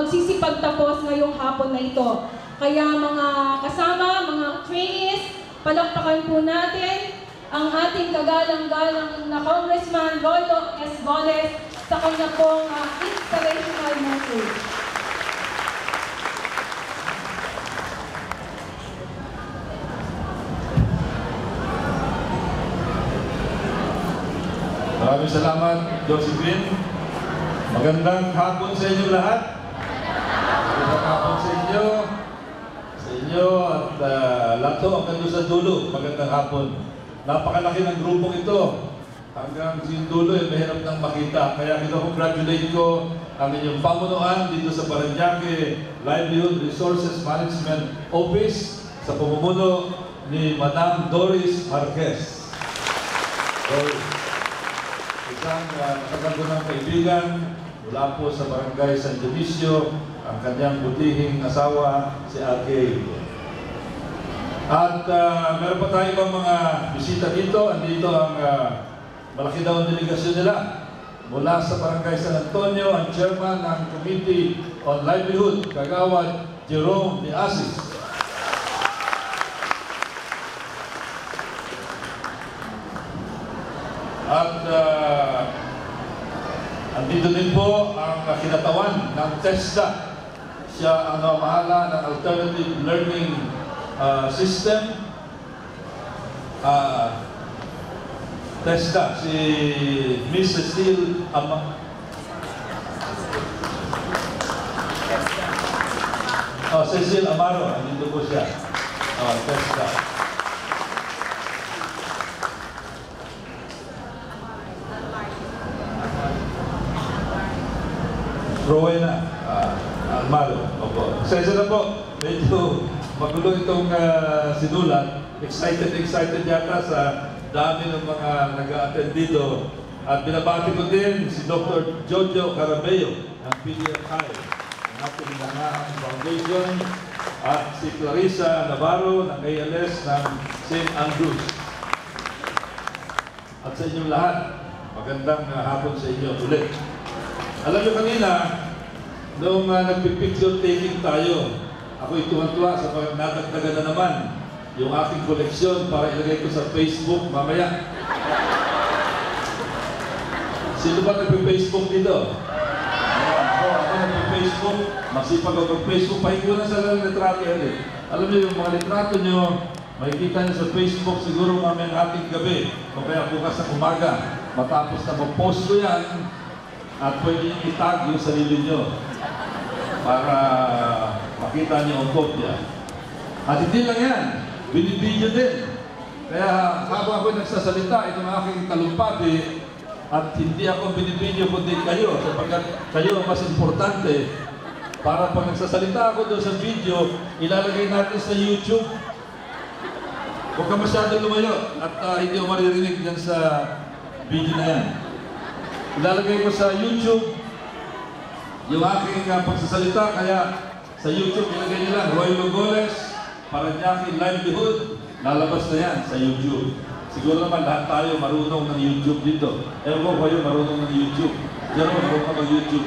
magsisipagtapos ngayong hapon na ito. Kaya mga kasama, mga trainees, palakpakan po natin ang ating kagalang-galang na Congressman Rollo S. Goles sa kanya pong inspirational message. Maraming salamat, Josephine. Magandang hapon sa inyo lahat. Magandang hapon sa inyo. At lahat to hanggang doon sa dulo. Magandang hapon. Napakalaki ng grupong ito. Hanggang sa dulo mahirap nang makita. Kaya congratulate ko ang inyong pamunuan dito sa Parañaque Livelihood Resources Management Office sa pamumuno ni Madam Doris Marquez. Isang nakagandang kaibigan mula po sa Barangay San Dionisio, ang kanyang butihing asawa, si Ate. At meron pa tayo ibang mga bisita dito. Andito ang malaki daw ang delegasyon nila. Mula sa Barangay San Antonio, ang chairman ng Committee on Livelihood, Kagawad Jerome de Asis. At andito din po ang kinatawan ng TESDA. Siya ang namahala ng Alternative Learning System. TESDA, si Miss Cecile Cecile Amaro, andito po siya. TESDA. Rowena Almaro. Opo. Sensya na po, medyo magulo itong sinulat. Excited yata sa dami ng mga nag-a-attend dito. At binabati ko din si Dr. Jojo Carabello ng PDFI, ng ating Langahan Foundation, at si Clarissa Navarro ng ALS ng St. Andrews. At sa inyong lahat, magandang hapon sa inyo ulit. Alam nyo kanina, noong nagpipicture taking tayo, ako'y tuwan-tuwa sa nadagdagan na naman yung aking koleksyon para ilagay ko sa Facebook mamaya. Sino ba nagpe-Facebook dito? Ako nagpe-Facebook, masipag ako mag-Facebook, pahigunan sa lang litrato yan. Alam nyo yung mga litrato nyo, makikita nyo sa Facebook siguro mamayang ating gabi, o kaya bukas ng umaga, matapos na mag-post ko yan, at pwede nyo itag yung sarili nyo para makita nyo ang kopya. At hindi lang yan, binibidyo din. Kaya habang ako nagsasalita, itong aking talumpati, at hindi ako binibidyo kundi kayo, sapagkat kayo ang mas importante. Para pag nagsasalita ako doon sa video, ilalagay natin sa YouTube. Huwag ka masyadong lumayo at hindi ko maririnig dyan sa video na yan. Ilalagay ko sa YouTube yung aking pagsasalita, kaya sa YouTube ilagay nila Rollo Goles, Parañaque Livelihood, lalabas na yan sa YouTube. Siguro naman lahat tayo marunong ng YouTube dito. Ewan ko kayo marunong ng YouTube. Pero marunong ka mag-YouTube.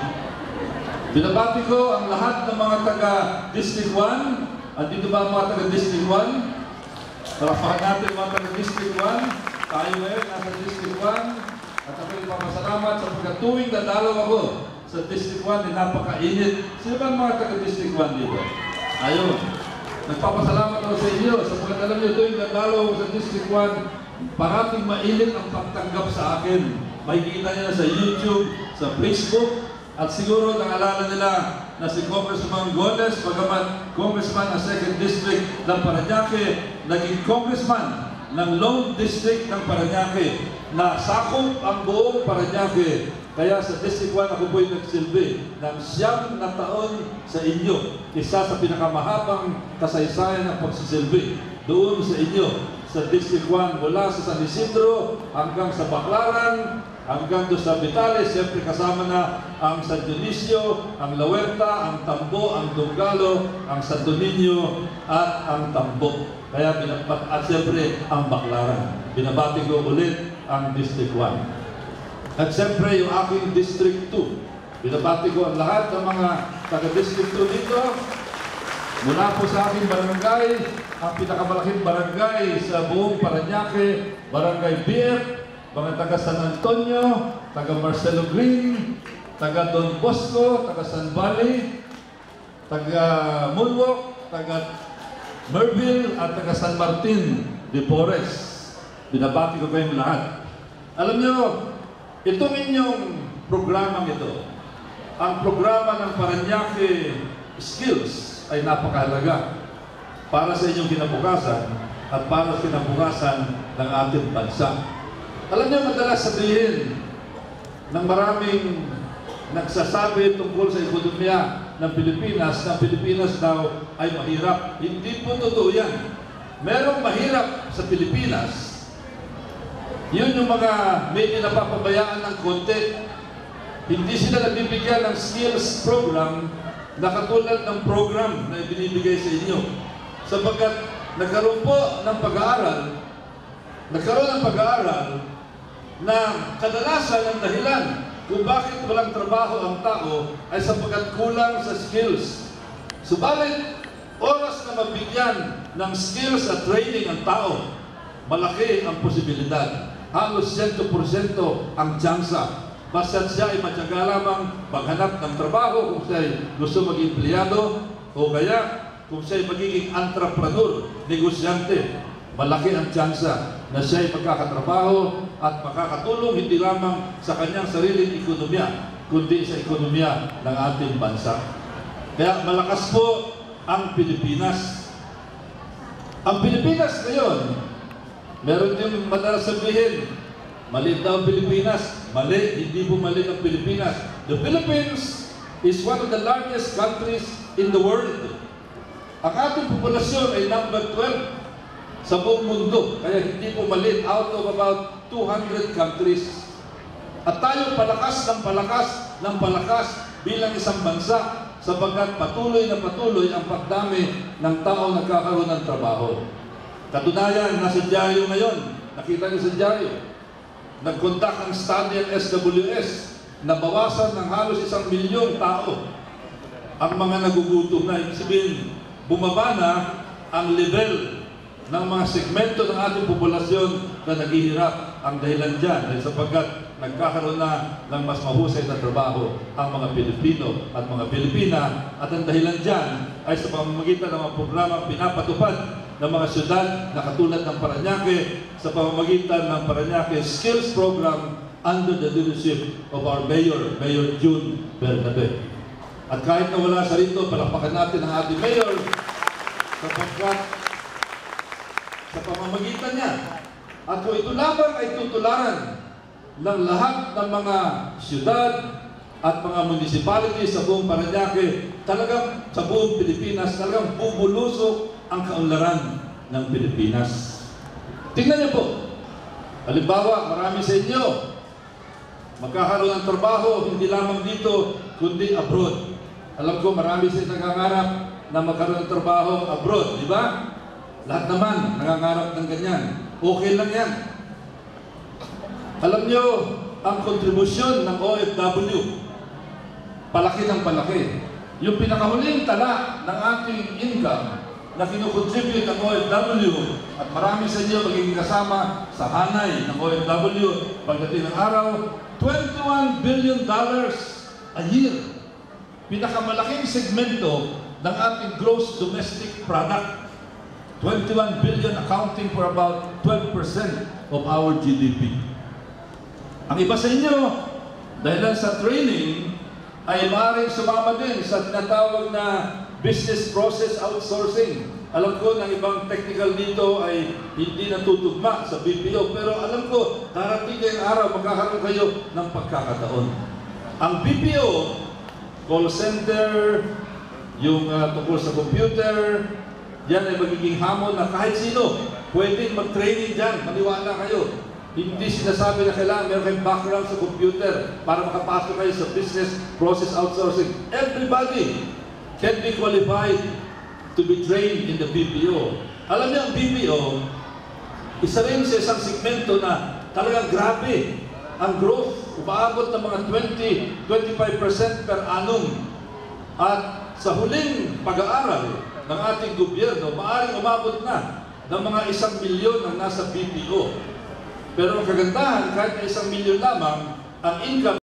Binabati ko ang lahat ng mga taga-District 1. Andito ba ang mga taga-District 1? Parapahan natin mga taga-District 1. Tayo ngayon nasa District 1. At ako'y papasalamat sa pagkatuwing dadalaw ako sa District 1 na napakainit. Sino ba ang mga taga-District 1 dito? Ayun. Nagpapasalamat ako sa inyo sa pagkatalam nyo tuwing dadalaw ako sa District 1. Parating mainit ang pagtanggap sa akin. Makikita nyo na sa YouTube, sa Facebook, at siguro naalala nila na si Congressman Goles, bagamat Congressman ng 2nd District ng Parañaque, naging Congressman ng Lone District ng Parañaque, na sakop ang buong Parañaque. Kaya sa District 1 ako po'y nagsilbi ng 9 na taon sa inyo. Isa sa pinakamahabang kasaysayan ng pagsisilbi doon sa inyo sa District 1, mula sa San Isidro hanggang sa Baclaran, hanggang doon sa Vitales. Siyempre kasama na ang San Dionisio, ang La Huerta, ang Tambo, ang Dunggalo, ang Santo Niño, at ang Tambo. Kaya at siyempre ang Baclaran. Binabati ko ulit ang District 1. At siyempre yung aking District 2. Binabati ko ang lahat ng mga taga-distrito dito. Mula po sa aking barangay, ang pinakamalaking barangay sa buong Parañaque, Barangay BF, mga taga San Antonio, taga Marcelo Green, taga Don Bosco, taga San Valley, taga Moonwalk, taga Merville, at taga San Martin de Porres. Binabati ko kayong lahat. Alam nyo, itong inyong programang ito, ang programa ng Parañaque Skills, ay napakahalaga para sa inyong kinabukasan at para sa kinabukasan ng ating bansa. Alam niyo, madalas sabihin ng maraming nagsasabi tungkol sa ekonomiya ng Pilipinas na Pilipinas daw ay mahirap. Hindi po totoo yan. Merong mahirap sa Pilipinas. Yun yung mga medyo napapabayaan ng konti. Hindi sila nabibigyan ng skills program na katulad ng program na ibinibigay sa inyo. Sapagkat nagkaroon po ng pag-aaral, na kadalasan ang dahilan kung bakit walang trabaho ang tao ay sapagkat kulang sa skills. Subalit, oras na mabigyan ng skills at training ang tao, malaki ang posibilidad. Halos 100% ang tsansa. Basta siya ay matyaga lamang maghanap ng trabaho kung siya ay gusto maging empleyado o kaya kung siya ay magiging entrepreneur, negosyante. Malaki ang tsansa na siya ay magkakatrabaho at makakatulong hindi lamang sa kanyang sariling ekonomiya, kundi sa ekonomiya ng ating bansa. Kaya malakas po ang Pilipinas. Ang Pilipinas ngayon, meron din madalas sabihin, mali daw ang Pilipinas. Mali, hindi po mali ang Pilipinas. The Philippines is one of the largest countries in the world. Ang ating populasyon ay number 12 sa buong mundo. Kaya hindi po mali, out of about 200 countries. At tayo palakas ng palakas bilang isang bansa sapagkat patuloy na patuloy ang pagdami ng tao nagkakaroon ng trabaho. Katunayan, nasa dyaryo ngayon. Nakita niyo sa dyaryo. Nag-conduct ang study ng SWS na bawasan ng halos 1 milyong tao ang mga nagugutom na. Ibig sabihin, bumaba na ang level ng mga segmento ng ating populasyon na naghihirap. Ang dahilan dyan ay sapagkat nagkakaroon na ng mas mahusay na trabaho ang mga Pilipino at mga Pilipina, at ang dahilan dyan ay sa pamamagitan ng mga programang pinapatupad ng mga syudad na katulad ng Parañaque sa pamamagitan ng Parañaque Skills Program under the leadership of our Mayor, Mayor June Bernabe. At kahit na wala sa rito, palakpakan natin ang ating Mayor sapagkat sa pamamagitan niya. At kung ito lamang ay tutularan ng lahat ng mga syudad at mga municipalities sa buong Parañaque, talagang sa buong Pilipinas, talagang bubulusok ang kaunlaran ng Pilipinas. Tingnan niyo po. Halimbawa, marami sa inyo magkakaroon ng trabaho hindi lamang dito, kundi abroad. Alam ko, marami sa inyo nangangarap na magkaroon ng trabaho abroad, di ba? Lahat naman nangangarap ng ganyan. Okay lang yan. Alam niyo, ang kontribusyon ng OFW, palaki ng palaki. Yung pinakahuling tala ng ating income na kinukontribute ng OFW, at marami sa inyo magiging kasama sa hanay ng OFW pagdating ng araw, $21 billion a year. Pinakamalaking segmento ng ating gross domestic product. 21 billion accounting for about 12% of our GDP. Ang iba sa inyo, dahil sa training, ay maaaring sumama din sa tinatawag na business process outsourcing. Alam ko ng ibang technical dito ay hindi natutugma sa BPO, pero alam ko, darating ngayong araw, magkakaroon kayo ng pagkakataon. Ang BPO, call center, yung tungkol sa computer, yan ay magiging hamon na kahit sino pwedeng mag-training dyan. Maniwala kayo. Hindi sinasabi na kailangan meron kayong background sa computer para makapasok kayo sa business process outsourcing. Everybody can be qualified to be trained in the BPO. Alam niyo, ang BPO, isa rin sa isang segmento na talagang grabe ang growth umaabot ng mga 20-25% per annum. At sa huling pag-aaral ng ating gobyerno, maaaring umabot na ng mga 1 milyon ang nasa BPO. Pero ang kagandahan, kahit na 1 milyon lamang, ang income